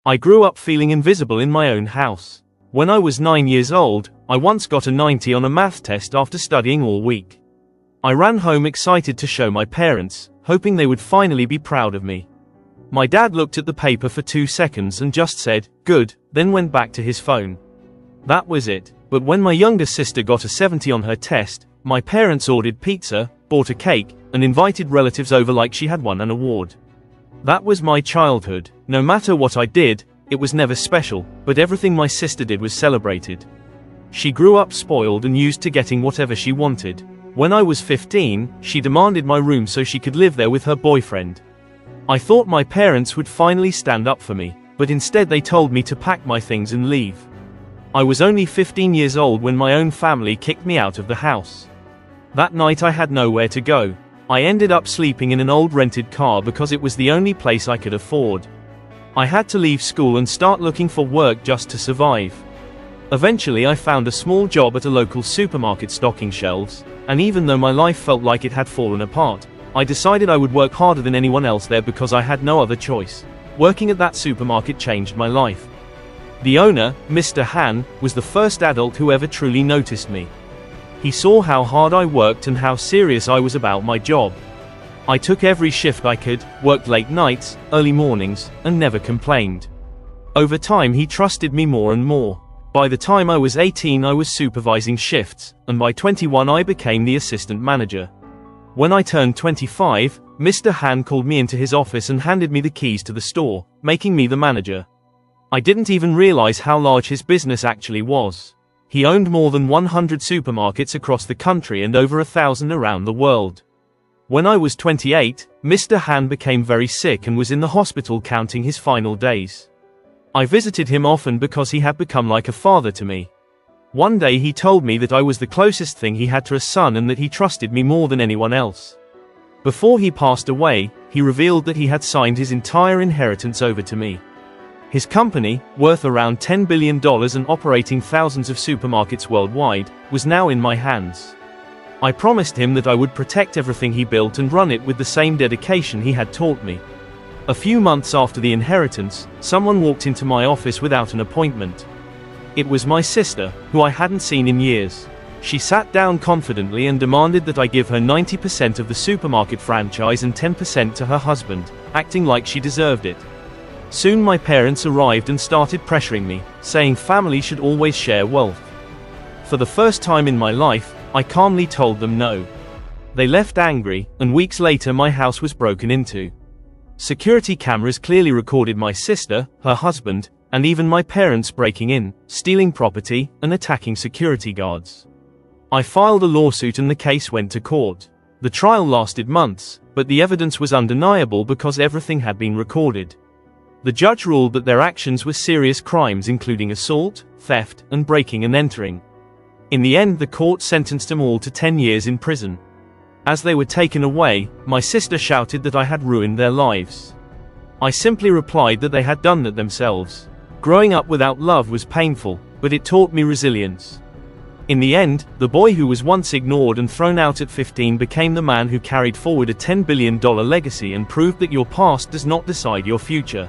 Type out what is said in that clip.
I grew up feeling invisible in my own house. When I was 9 years old, I once got a 90 on a math test after studying all week. I ran home excited to show my parents, hoping they would finally be proud of me. My dad looked at the paper for 2 seconds and just said, "Good," then went back to his phone. That was it. But when my younger sister got a 70 on her test, my parents ordered pizza, bought a cake, and invited relatives over like she had won an award. That was my childhood. No matter what I did, it was never special, but everything my sister did was celebrated. She grew up spoiled and used to getting whatever she wanted. When I was 15, she demanded my room so she could live there with her boyfriend. I thought my parents would finally stand up for me, but instead they told me to pack my things and leave. I was only 15 years old when my own family kicked me out of the house. That night I had nowhere to go. I ended up sleeping in an old rented car because it was the only place I could afford. I had to leave school and start looking for work just to survive. Eventually I found a small job at a local supermarket stocking shelves, and even though my life felt like it had fallen apart, I decided I would work harder than anyone else there because I had no other choice. Working at that supermarket changed my life. The owner, Mr. Han, was the first adult who ever truly noticed me. He saw how hard I worked and how serious I was about my job. I took every shift I could, worked late nights, early mornings, and never complained. Over time he trusted me more and more. By the time I was 18 I was supervising shifts, and by 21 I became the assistant manager. When I turned 25, Mr. Han called me into his office and handed me the keys to the store, making me the manager. I didn't even realize how large his business actually was. He owned more than 100 supermarkets across the country and over 1,000 around the world. When I was 28, Mr. Han became very sick and was in the hospital counting his final days. I visited him often because he had become like a father to me. One day he told me that I was the closest thing he had to a son and that he trusted me more than anyone else. Before he passed away, he revealed that he had signed his entire inheritance over to me. His company, worth around $10 billion and operating thousands of supermarkets worldwide, was now in my hands. I promised him that I would protect everything he built and run it with the same dedication he had taught me. A few months after the inheritance, someone walked into my office without an appointment. It was my sister, who I hadn't seen in years. She sat down confidently and demanded that I give her 90% of the supermarket franchise and 10% to her husband, acting like she deserved it. Soon my parents arrived and started pressuring me, saying family should always share wealth. For the first time in my life, I calmly told them no. They left angry, and weeks later my house was broken into. Security cameras clearly recorded my sister, her husband, and even my parents breaking in, stealing property, and attacking security guards. I filed a lawsuit and the case went to court. The trial lasted months, but the evidence was undeniable because everything had been recorded. The judge ruled that their actions were serious crimes including assault, theft, and breaking and entering. In the end the court sentenced them all to 10 years in prison. As they were taken away, my sister shouted that I had ruined their lives. I simply replied that they had done that themselves. Growing up without love was painful, but it taught me resilience. In the end, the boy who was once ignored and thrown out at 15 became the man who carried forward a $10 billion legacy and proved that your past does not decide your future.